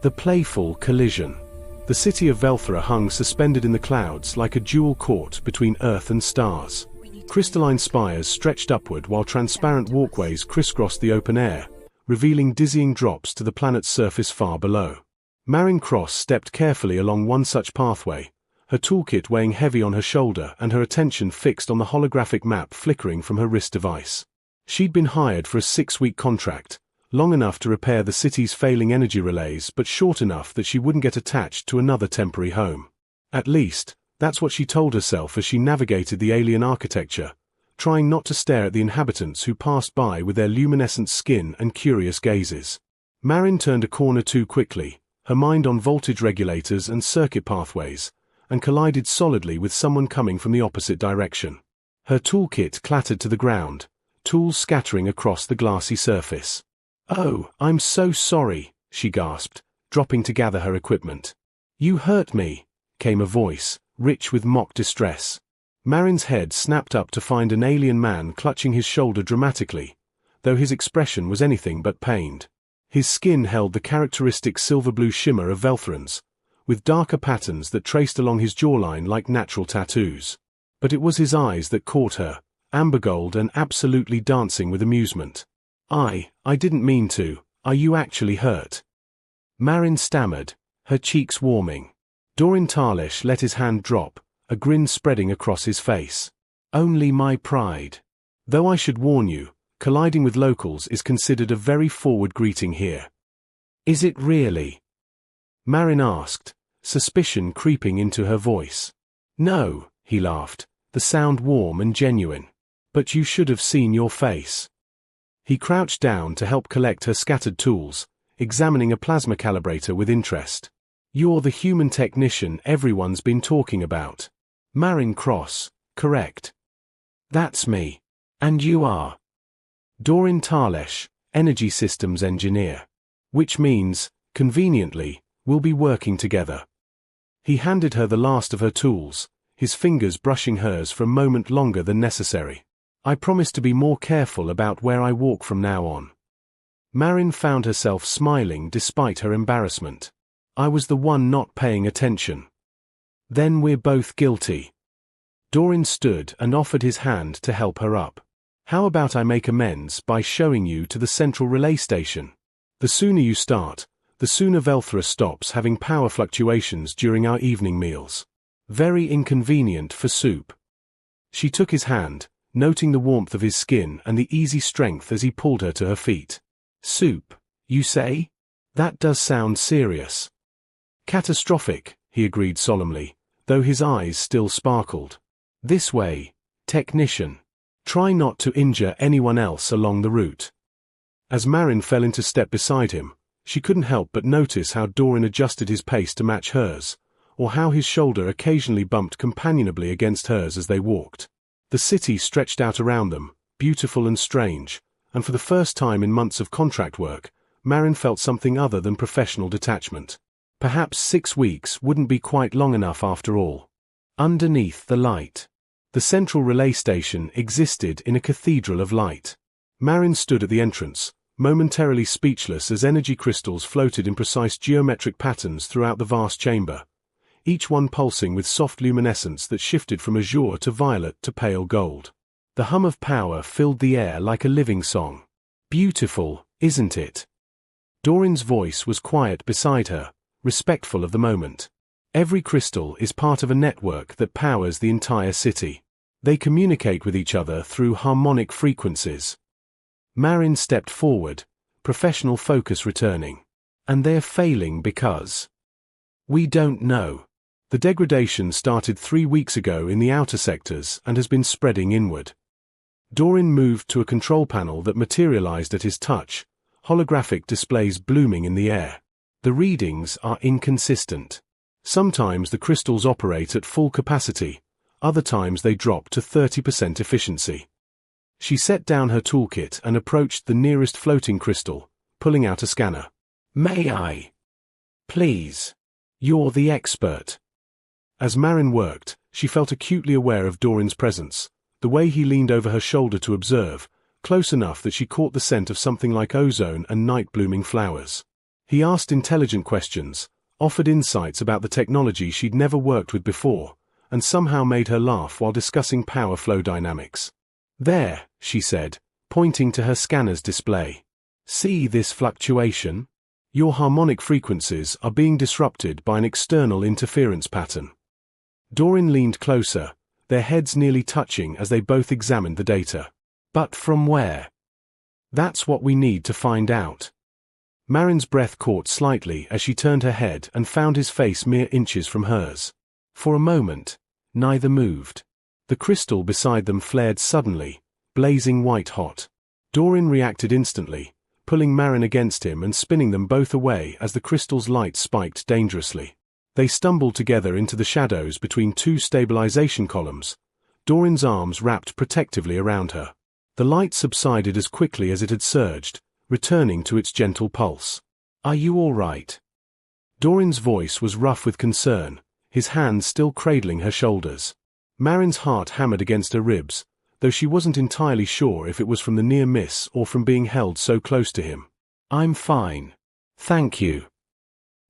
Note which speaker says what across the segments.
Speaker 1: The playful collision. The city of Velthra hung suspended in the clouds like a dual court between Earth and stars. Crystalline spires stretched upward while transparent walkways crisscrossed the open air, revealing dizzying drops to the planet's surface far below. Marin Cross stepped carefully along one such pathway, her toolkit weighing heavy on her shoulder and her attention fixed on the holographic map flickering from her wrist device. She'd been hired for a 6-week contract, long enough to repair the city's failing energy relays but short enough that she wouldn't get attached to another temporary home. At least, that's what she told herself as she navigated the alien architecture, trying not to stare at the inhabitants who passed by with their luminescent skin and curious gazes. Marin turned a corner too quickly, her mind on voltage regulators and circuit pathways, and collided solidly with someone coming from the opposite direction. Her toolkit clattered to the ground, tools scattering across the glassy surface. "Oh, I'm so sorry," she gasped, dropping to gather her equipment. "You hurt me," came a voice, rich with mock distress. Marin's head snapped up to find an alien man clutching his shoulder dramatically, though his expression was anything but pained. His skin held the characteristic silver-blue shimmer of Velthrans, with darker patterns that traced along his jawline like natural tattoos. But it was his eyes that caught her, amber gold and absolutely dancing with amusement. I didn't mean to. Are you actually hurt?" Marin stammered, her cheeks warming. Dorin Talish let his hand drop, a grin spreading across his face. "Only my pride. Though I should warn you, colliding with locals is considered a very forward greeting here." "Is it really?" Marin asked, suspicion creeping into her voice. "No," he laughed, the sound warm and genuine. "But you should have seen your face." He crouched down to help collect her scattered tools, examining a plasma calibrator with interest. "You're the human technician everyone's been talking about. Marin Cross, correct?" "That's me. And you are?" "Dorin Talesh, Energy Systems Engineer. Which means, conveniently, we'll be working together." He handed her the last of her tools, his fingers brushing hers for a moment longer than necessary. "I promise to be more careful about where I walk from now on." Marin found herself smiling despite her embarrassment. "I was the one not paying attention." "Then we're both guilty." Dorin stood and offered his hand to help her up. "How about I make amends by showing you to the central relay station? The sooner you start, the sooner Velthra stops having power fluctuations during our evening meals. Very inconvenient for Soup." She took his hand, noting the warmth of his skin and the easy strength as he pulled her to her feet. "Soup, you say? That does sound serious." "Catastrophic," he agreed solemnly, though his eyes still sparkled. "This way, technician. Try not to injure anyone else along the route." As Marin fell into step beside him, she couldn't help but notice how Dorin adjusted his pace to match hers, or how his shoulder occasionally bumped companionably against hers as they walked. The city stretched out around them, beautiful and strange, and for the first time in months of contract work, Marin felt something other than professional detachment. Perhaps 6 weeks wouldn't be quite long enough after all. Underneath the light. The central relay station existed in a cathedral of light. Marin stood at the entrance, momentarily speechless as energy crystals floated in precise geometric patterns throughout the vast chamber, each one pulsing with soft luminescence that shifted from azure to violet to pale gold. The hum of power filled the air like a living song. "Beautiful, isn't it?" Dorin's voice was quiet beside her, respectful of the moment. "Every crystal is part of a network that powers the entire city. They communicate with each other through harmonic frequencies." Marin stepped forward, professional focus returning. "And they're failing because—" "We don't know. The degradation started 3 weeks ago in the outer sectors and has been spreading inward." Dorin moved to a control panel that materialized at his touch, holographic displays blooming in the air. "The readings are inconsistent. Sometimes the crystals operate at full capacity, other times they drop to 30% efficiency." She set down her toolkit and approached the nearest floating crystal, pulling out a scanner. "May I? Please. You're the expert." As Marin worked, she felt acutely aware of Dorin's presence, the way he leaned over her shoulder to observe, close enough that she caught the scent of something like ozone and night-blooming flowers. He asked intelligent questions, offered insights about the technology she'd never worked with before, and somehow made her laugh while discussing power flow dynamics. "There," she said, pointing to her scanner's display. "See this fluctuation? Your harmonic frequencies are being disrupted by an external interference pattern." Doreen leaned closer, their heads nearly touching as they both examined the data. "But from where?" "That's what we need to find out." Marin's breath caught slightly as she turned her head and found his face mere inches from hers. For a moment, neither moved. The crystal beside them flared suddenly, blazing white-hot. Doreen reacted instantly, pulling Marin against him and spinning them both away as the crystal's light spiked dangerously. They stumbled together into the shadows between two stabilization columns, Doreen's arms wrapped protectively around her. The light subsided as quickly as it had surged, returning to its gentle pulse. "Are you all right?" Doreen's voice was rough with concern, his hands still cradling her shoulders. Marin's heart hammered against her ribs, though she wasn't entirely sure if it was from the near miss or from being held so close to him. "I'm fine. Thank you."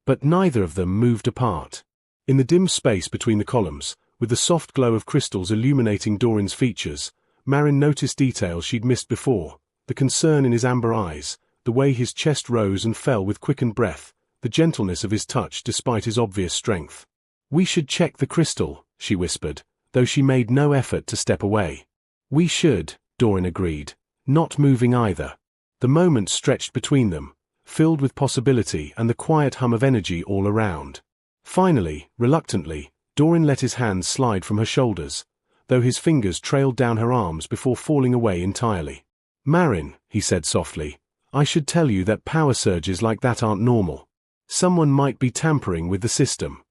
Speaker 1: But neither of them moved apart. In the dim space between the columns, with the soft glow of crystals illuminating Doreen's features, Marin noticed details she'd missed before, the concern in his amber eyes, the way his chest rose and fell with quickened breath, the gentleness of his touch despite his obvious strength. "We should check the crystal," she whispered, though she made no effort to step away. "We should," Doreen agreed, not moving either. The moment stretched between them, filled with possibility and the quiet hum of energy all around. Finally, reluctantly, Doreen let his hands slide from her shoulders, though his fingers trailed down her arms before falling away entirely. "Marin," he said softly, "I should tell you that power surges like that aren't normal. Someone might be tampering with the system."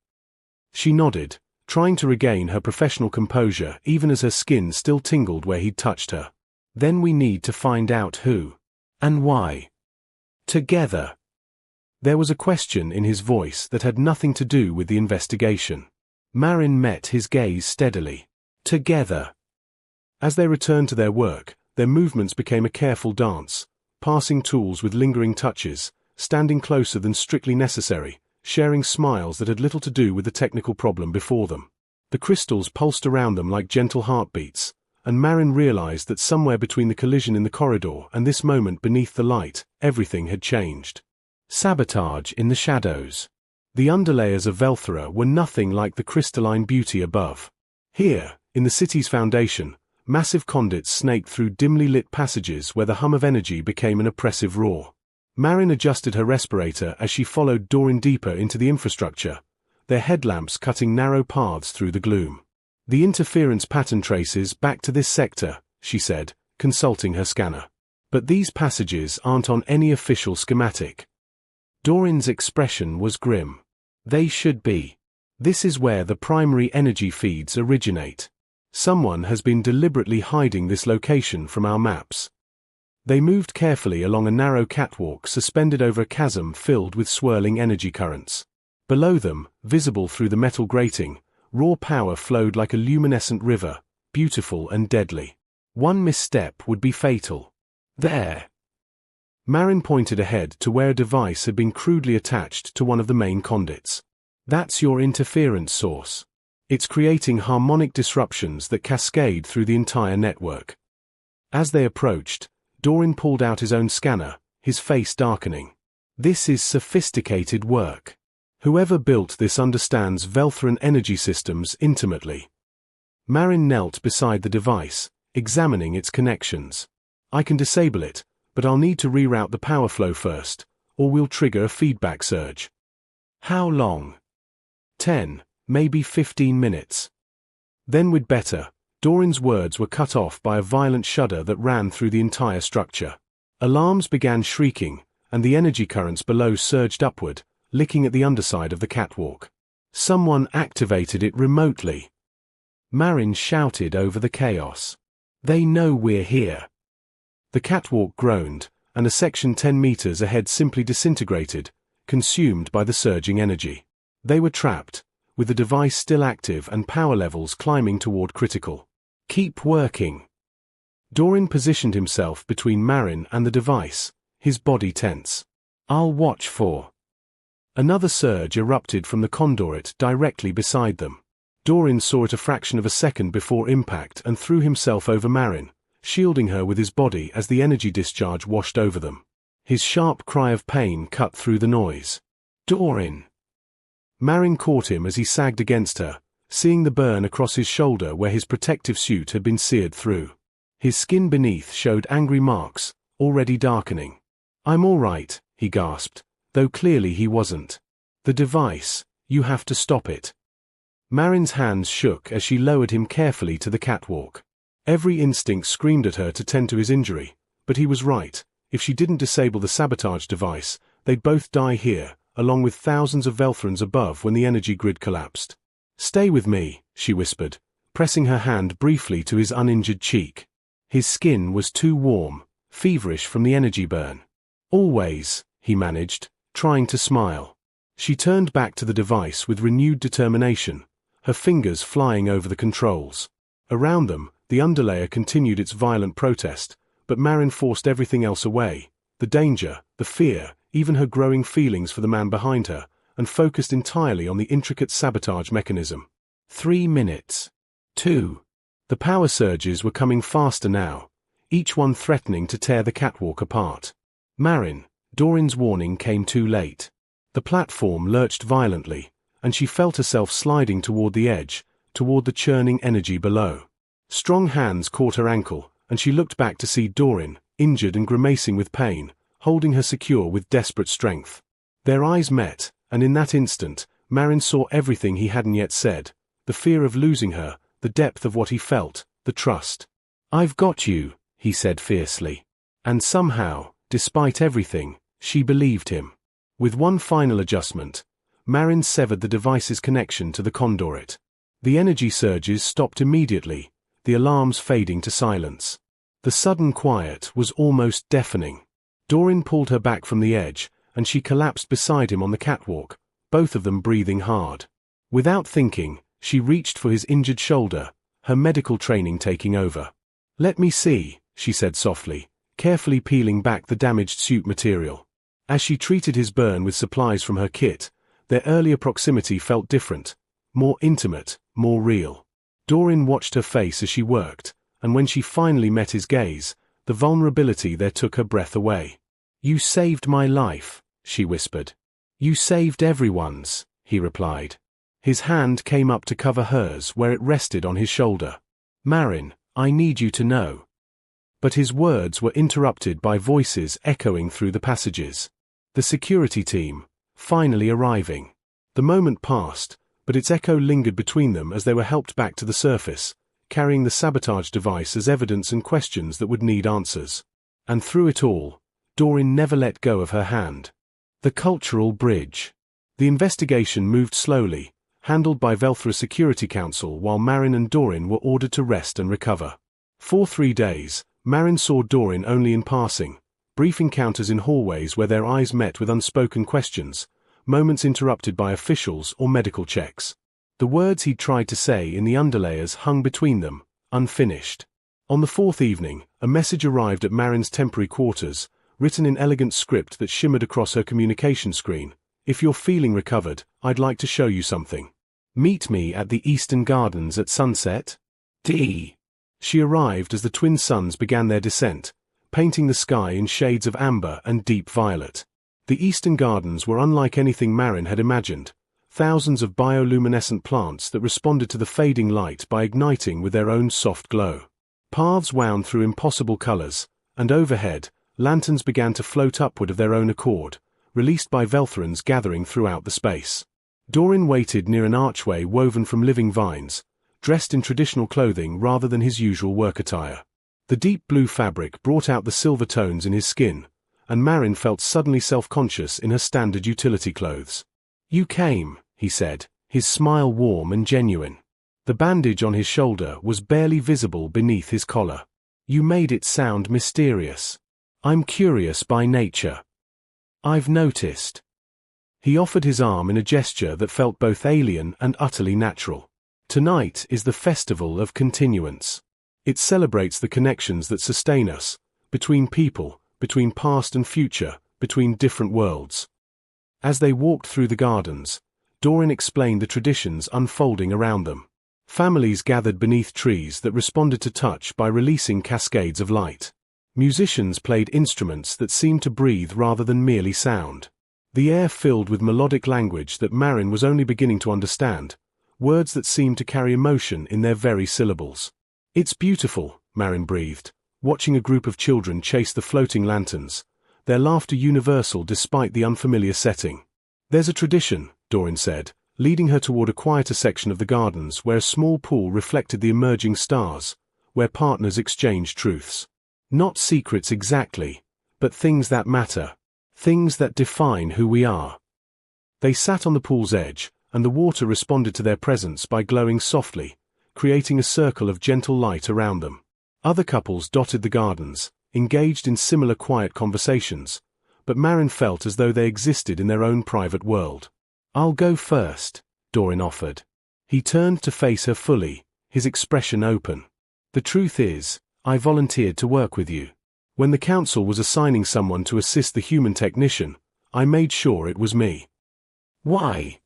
Speaker 1: She nodded, trying to regain her professional composure even as her skin still tingled where he'd touched her. "Then we need to find out who. And why. Together." There was a question in his voice that had nothing to do with the investigation. Marin met his gaze steadily. "Together." As they returned to their work, their movements became a careful dance, passing tools with lingering touches, standing closer than strictly necessary, sharing smiles that had little to do with the technical problem before them. The crystals pulsed around them like gentle heartbeats, and Marin realized that somewhere between the collision in the corridor and this moment beneath the light, everything had changed. Sabotage in the shadows. The underlayers of Velthera were nothing like the crystalline beauty above. Here, in the city's foundation, massive conduits snaked through dimly lit passages where the hum of energy became an oppressive roar. Marin adjusted her respirator as she followed Doreen deeper into the infrastructure, their headlamps cutting narrow paths through the gloom. "The interference pattern traces back to this sector," she said, consulting her scanner. "But these passages aren't on any official schematic." Doreen's expression was grim. "They should be. This is where the primary energy feeds originate. Someone has been deliberately hiding this location from our maps." They moved carefully along a narrow catwalk suspended over a chasm filled with swirling energy currents. Below them, visible through the metal grating, raw power flowed like a luminescent river, beautiful and deadly. One misstep would be fatal. "There." Marin pointed ahead to where a device had been crudely attached to one of the main conduits. "That's your interference source. It's creating harmonic disruptions that cascade through the entire network." As they approached, Doreen pulled out his own scanner, his face darkening. "This is sophisticated work. Whoever built this understands Veltheran energy systems intimately." Marin knelt beside the device, examining its connections. "I can disable it, but I'll need to reroute the power flow first, or we'll trigger a feedback surge." "How long?" 10, maybe 15 minutes. "Then we'd better." Doreen's words were cut off by a violent shudder that ran through the entire structure. Alarms began shrieking, and the energy currents below surged upward, licking at the underside of the catwalk. "Someone activated it remotely." Marin shouted over the chaos. "They know we're here." The catwalk groaned, and a section 10 meters ahead simply disintegrated, consumed by the surging energy. They were trapped, with the device still active and power levels climbing toward critical. "Keep working." Doreen positioned himself between Marin and the device, his body tense. "I'll watch for Another surge erupted from the conduit directly beside them. Doran saw it a fraction of a second before impact and threw himself over Marin, shielding her with his body as the energy discharge washed over them. His sharp cry of pain cut through the noise. "Doran!" Marin caught him as he sagged against her, seeing the burn across his shoulder where his protective suit had been seared through. His skin beneath showed angry marks, already darkening. "I'm all right," he gasped, though clearly he wasn't. "The device, you have to stop it." Marin's hands shook as she lowered him carefully to the catwalk. Every instinct screamed at her to tend to his injury, but he was right. If she didn't disable the sabotage device, they'd both die here, along with thousands of Velthrans above when the energy grid collapsed. "Stay with me," she whispered, pressing her hand briefly to his uninjured cheek. His skin was too warm, feverish from the energy burn. "Always," he managed, trying to smile. She turned back to the device with renewed determination, her fingers flying over the controls. Around them, the underlayer continued its violent protest, but Marin forced everything else away, the danger, the fear, even her growing feelings for the man behind her, and focused entirely on the intricate sabotage mechanism. 3 minutes. 2. The power surges were coming faster now, each one threatening to tear the catwalk apart. Marin, Doran's warning came too late. The platform lurched violently, and she felt herself sliding toward the edge, toward the churning energy below. Strong hands caught her ankle, and she looked back to see Doran, injured and grimacing with pain, holding her secure with desperate strength. Their eyes met, and in that instant, Marin saw everything he hadn't yet said, the fear of losing her, the depth of what he felt, the trust. "I've got you," he said fiercely. And somehow, despite everything, she believed him. With one final adjustment, Marin severed the device's connection to the conduit. The energy surges stopped immediately, the alarms fading to silence. The sudden quiet was almost deafening. Doran pulled her back from the edge, and she collapsed beside him on the catwalk, both of them breathing hard. Without thinking, she reached for his injured shoulder, her medical training taking over. "Let me see," she said softly, carefully peeling back the damaged suit material. As she treated his burn with supplies from her kit, their earlier proximity felt different, more intimate, more real. Doran watched her face as she worked, and when she finally met his gaze, the vulnerability there took her breath away. "You saved my life," she whispered. "You saved everyone's," he replied. His hand came up to cover hers where it rested on his shoulder. "Marin, I need you to know." But his words were interrupted by voices echoing through the passages. The security team, finally arriving. The moment passed, but its echo lingered between them as they were helped back to the surface, carrying the sabotage device as evidence and questions that would need answers. And through it all, Doran never let go of her hand. The cultural bridge. The investigation moved slowly, handled by Velthra Security Council while Marin and Doran were ordered to rest and recover. For 3 days, Marin saw Doran only in passing, brief encounters in hallways where their eyes met with unspoken questions, moments interrupted by officials or medical checks. The words he'd tried to say in the underlayers hung between them, unfinished. On the 4th evening, a message arrived at Marin's temporary quarters, written in elegant script that shimmered across her communication screen. "If you're feeling recovered, I'd like to show you something. Meet me at the Eastern Gardens at sunset. D." She arrived as the twin suns began their descent, painting the sky in shades of amber and deep violet. The Eastern Gardens were unlike anything Marin had imagined, thousands of bioluminescent plants that responded to the fading light by igniting with their own soft glow. Paths wound through impossible colors, and overhead, lanterns began to float upward of their own accord, released by Velthrans gathering throughout the space. Doran waited near an archway woven from living vines, dressed in traditional clothing rather than his usual work attire. The deep blue fabric brought out the silver tones in his skin, and Marin felt suddenly self-conscious in her standard utility clothes. "You came," he said, his smile warm and genuine. The bandage on his shoulder was barely visible beneath his collar. "You made it sound mysterious. I'm curious by nature. I've noticed." He offered his arm in a gesture that felt both alien and utterly natural. "Tonight is the festival of continuance. It celebrates the connections that sustain us, between people, between past and future, between different worlds. As they walked through the gardens, Doreen explained the traditions unfolding around them. Families gathered beneath trees that responded to touch by releasing cascades of light. Musicians played instruments that seemed to breathe rather than merely sound. The air filled with melodic language that Marin was only beginning to understand, words that seemed to carry emotion in their very syllables. "It's beautiful," Marin breathed, watching a group of children chase the floating lanterns, their laughter universal despite the unfamiliar setting. "There's a tradition," Doreen said, leading her toward a quieter section of the gardens where a small pool reflected the emerging stars, where partners exchanged truths. Not secrets exactly, but things that matter. Things that define who we are. They sat on the pool's edge, and the water responded to their presence by glowing softly, creating a circle of gentle light around them. Other couples dotted the gardens, engaged in similar quiet conversations, but Marin felt as though they existed in their own private world. "I'll go first," Doreen offered. He turned to face her fully, his expression open. "The truth is, I volunteered to work with you. When the council was assigning someone to assist the human technician, I made sure it was me." "Why?"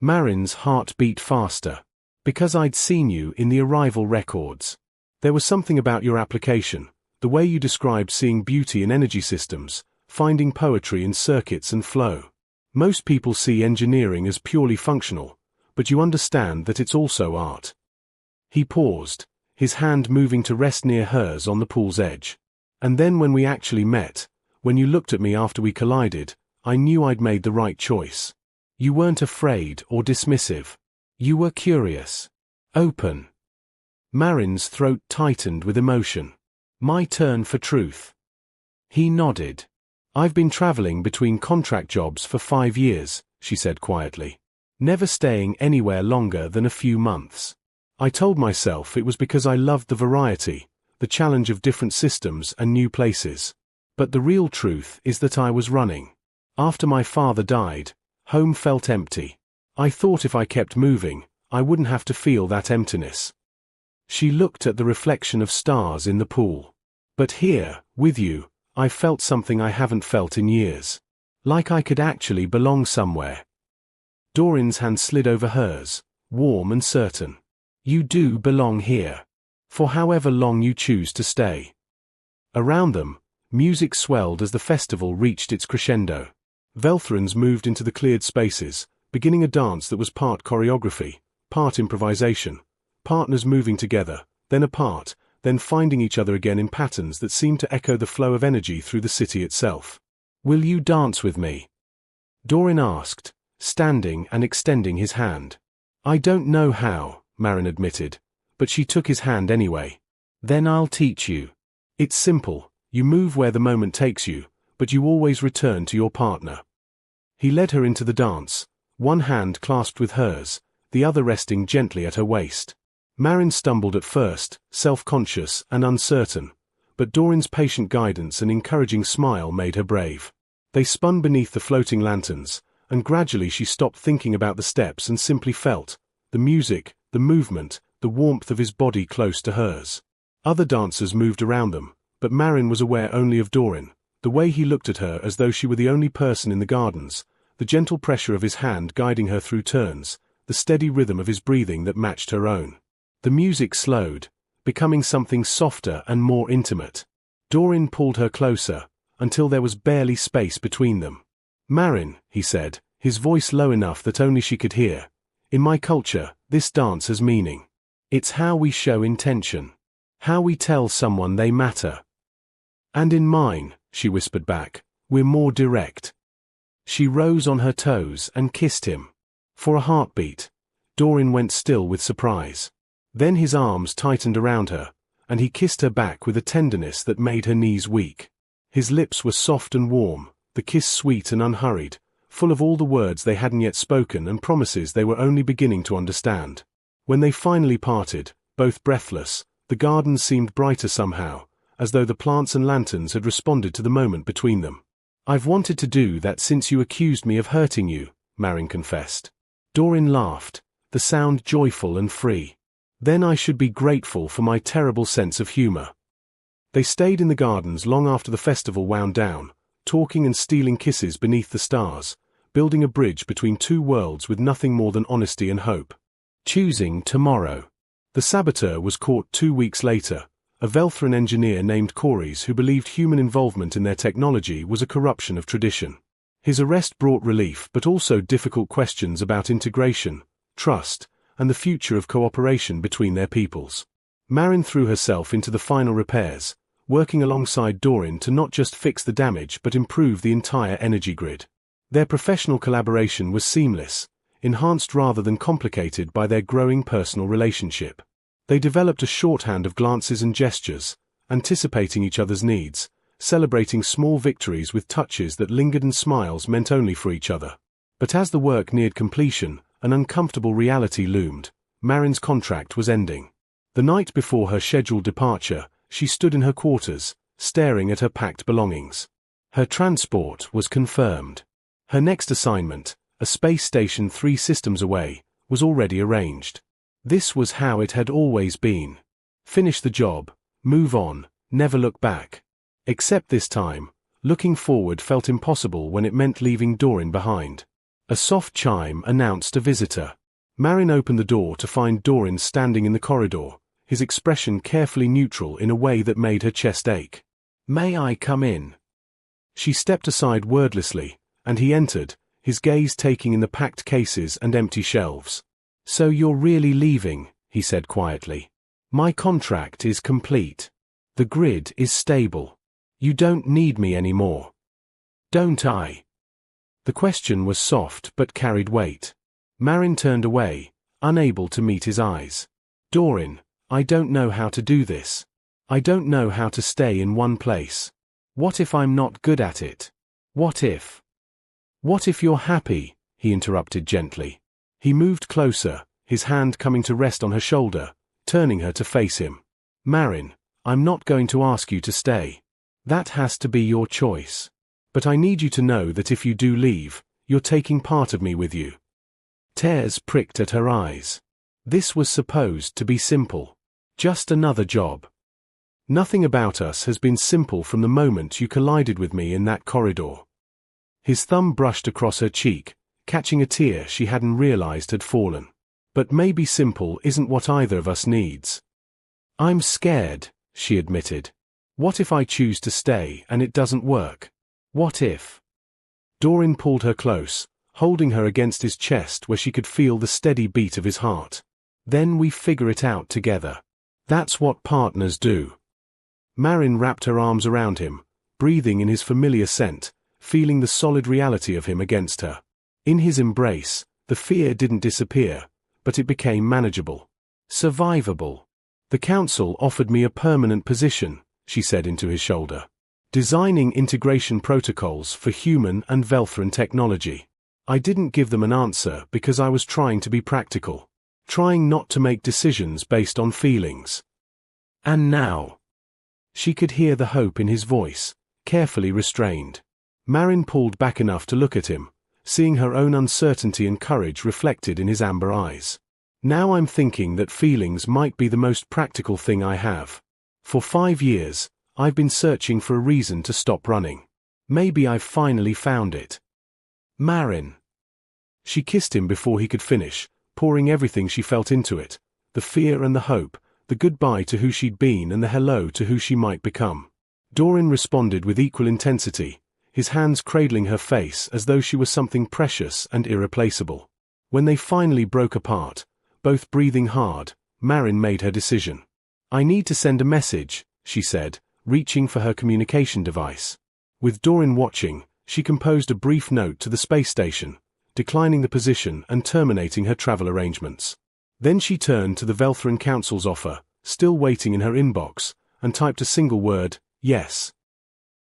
Speaker 1: Marin's heart beat faster. "Because I'd seen you in the arrival records. There was something about your application, the way you described seeing beauty in energy systems, finding poetry in circuits and flow. Most people see engineering as purely functional, but you understand that it's also art." He paused, his hand moving to rest near hers on the pool's edge. "And then when we actually met, when you looked at me after we collided, I knew I'd made the right choice. You weren't afraid or dismissive. You were curious. Open." Marin's throat tightened with emotion. "My turn for truth." He nodded. "I've been traveling between contract jobs for 5 years," she said quietly. "Never staying anywhere longer than a few months. I told myself it was because I loved the variety, the challenge of different systems and new places. But the real truth is that I was running. After my father died, home felt empty. I thought if I kept moving, I wouldn't have to feel that emptiness." She looked at the reflection of stars in the pool. "But here, with you, I felt something I haven't felt in years. Like I could actually belong somewhere." Doreen's hand slid over hers, warm and certain. "You do belong here. For however long you choose to stay." Around them, music swelled as the festival reached its crescendo. Velthrans moved into the cleared spaces, beginning a dance that was part choreography, part improvisation, partners moving together, then apart, then finding each other again in patterns that seemed to echo the flow of energy through the city itself. "Will you dance with me?" Doreen asked, standing and extending his hand. "I don't know how," Marin admitted, but she took his hand anyway. "Then I'll teach you. It's simple, you move where the moment takes you, but you always return to your partner." He led her into the dance, one hand clasped with hers, the other resting gently at her waist. Marin stumbled at first, self-conscious and uncertain, but Doreen's patient guidance and encouraging smile made her brave. They spun beneath the floating lanterns, and gradually she stopped thinking about the steps and simply felt the music, the movement, the warmth of his body close to hers. Other dancers moved around them, but Marin was aware only of Doreen, the way he looked at her as though she were the only person in the gardens, the gentle pressure of his hand guiding her through turns, the steady rhythm of his breathing that matched her own. The music slowed, becoming something softer and more intimate. Doreen pulled her closer, until there was barely space between them. "Marin," he said, his voice low enough that only she could hear, "in my culture, this dance has meaning. It's how we show intention. How we tell someone they matter." "And in mine," she whispered back, "we're more direct." She rose on her toes and kissed him. For a heartbeat, Doreen went still with surprise. Then his arms tightened around her, and he kissed her back with a tenderness that made her knees weak. His lips were soft and warm, the kiss sweet and unhurried, full of all the words they hadn't yet spoken and promises they were only beginning to understand. When they finally parted, both breathless, the garden seemed brighter somehow, as though the plants and lanterns had responded to the moment between them. "I've wanted to do that since you accused me of hurting you," Marin confessed. Doreen laughed, the sound joyful and free. "Then I should be grateful for my terrible sense of humor." They stayed in the gardens long after the festival wound down, talking and stealing kisses beneath the stars, building a bridge between two worlds with nothing more than honesty and hope. Choosing tomorrow. The saboteur was caught 2 weeks later, a Velthran engineer named Corys who believed human involvement in their technology was a corruption of tradition. His arrest brought relief but also difficult questions about integration, trust, and the future of cooperation between their peoples. Marin threw herself into the final repairs, working alongside Dorin to not just fix the damage but improve the entire energy grid. Their professional collaboration was seamless, enhanced rather than complicated by their growing personal relationship. They developed a shorthand of glances and gestures, anticipating each other's needs, celebrating small victories with touches that lingered and smiles meant only for each other. But as the work neared completion, an uncomfortable reality loomed. Marin's contract was ending. The night before her scheduled departure, she stood in her quarters, staring at her packed belongings. Her transport was confirmed. Her next assignment, a space station 3 systems away, was already arranged. This was how it had always been. Finish the job, move on, never look back. Except this time, looking forward felt impossible when it meant leaving Dorin behind. A soft chime announced a visitor. Marin opened the door to find Dorin standing in the corridor, his expression carefully neutral in a way that made her chest ache. "May I come in?" She stepped aside wordlessly, and he entered, his gaze taking in the packed cases and empty shelves. "So you're really leaving," he said quietly. "My contract is complete. The grid is stable. You don't need me anymore. Don't I?" The question was soft but carried weight. Marin turned away, unable to meet his eyes. "Dorin, I don't know how to do this. I don't know how to stay in one place. What if I'm not good at it? What if you're happy?" he interrupted gently. He moved closer, his hand coming to rest on her shoulder, turning her to face him. "Marin, I'm not going to ask you to stay. That has to be your choice. But I need you to know that if you do leave, you're taking part of me with you." Tears pricked at her eyes. This was supposed to be simple. Just another job. "Nothing about us has been simple from the moment you collided with me in that corridor." His thumb brushed across her cheek, catching a tear she hadn't realized had fallen. "But maybe simple isn't what either of us needs." "I'm scared," she admitted. "What if I choose to stay and it doesn't work? What if?" Dorin pulled her close, holding her against his chest where she could feel the steady beat of his heart. "Then we figure it out together. That's what partners do." Marin wrapped her arms around him, breathing in his familiar scent, feeling the solid reality of him against her. In his embrace, the fear didn't disappear, but it became manageable. Survivable. "The council offered me a permanent position," she said into his shoulder. "Designing integration protocols for human and Velthran technology. I didn't give them an answer because I was trying to be practical. Trying not to make decisions based on feelings. And now." She could hear the hope in his voice, carefully restrained. Marin pulled back enough to look at him, seeing her own uncertainty and courage reflected in his amber eyes. "Now I'm thinking that feelings might be the most practical thing I have. For 5 years, I've been searching for a reason to stop running. Maybe I've finally found it." "Marin." She kissed him before he could finish, pouring everything she felt into it, the fear and the hope, the goodbye to who she'd been and the hello to who she might become. Dorin responded with equal intensity, his hands cradling her face as though she was something precious and irreplaceable. When they finally broke apart, both breathing hard, Marin made her decision. "I need to send a message," she said, reaching for her communication device. With Dorin watching, she composed a brief note to the space station, declining the position and terminating her travel arrangements. Then she turned to the Velthran Council's offer, still waiting in her inbox, and typed a single word, "Yes."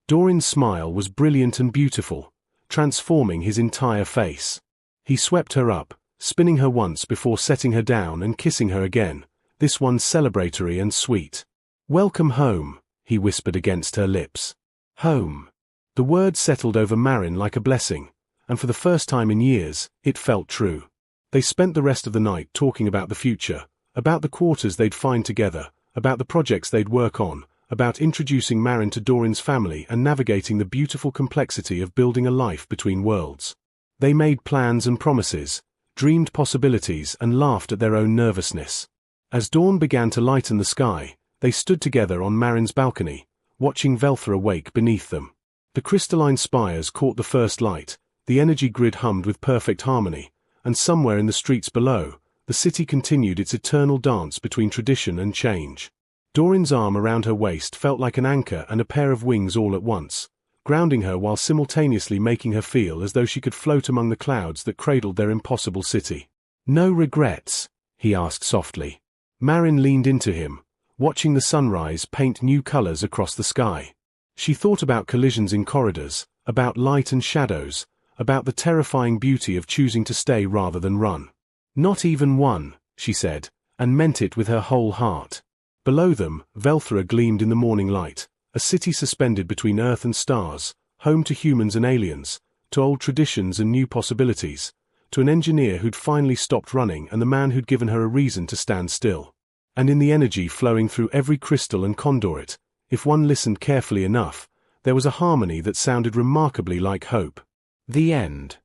Speaker 1: Dorin's smile was brilliant and beautiful, transforming his entire face. He swept her up, spinning her once before setting her down and kissing her again, this one celebratory and sweet. "Welcome home," he whispered against her lips. Home. The word settled over Marin like a blessing, and for the first time in years, it felt true. They spent the rest of the night talking about the future, about the quarters they'd find together, about the projects they'd work on, about introducing Marin to Dorin's family and navigating the beautiful complexity of building a life between worlds. They made plans and promises, dreamed possibilities and laughed at their own nervousness. As dawn began to lighten the sky, they stood together on Marin's balcony, watching Velthra wake beneath them. The crystalline spires caught the first light, the energy grid hummed with perfect harmony, and somewhere in the streets below, the city continued its eternal dance between tradition and change. Doran's arm around her waist felt like an anchor and a pair of wings all at once, grounding her while simultaneously making her feel as though she could float among the clouds that cradled their impossible city. "No regrets?" he asked softly. Marin leaned into him, watching the sunrise paint new colors across the sky. She thought about collisions in corridors, about light and shadows, about the terrifying beauty of choosing to stay rather than run. "Not even one," she said, and meant it with her whole heart. Below them, Velthra gleamed in the morning light, a city suspended between earth and stars, home to humans and aliens, to old traditions and new possibilities, to an engineer who'd finally stopped running and the man who'd given her a reason to stand still. And in the energy flowing through every crystal and conduit, if one listened carefully enough, there was a harmony that sounded remarkably like hope. The end.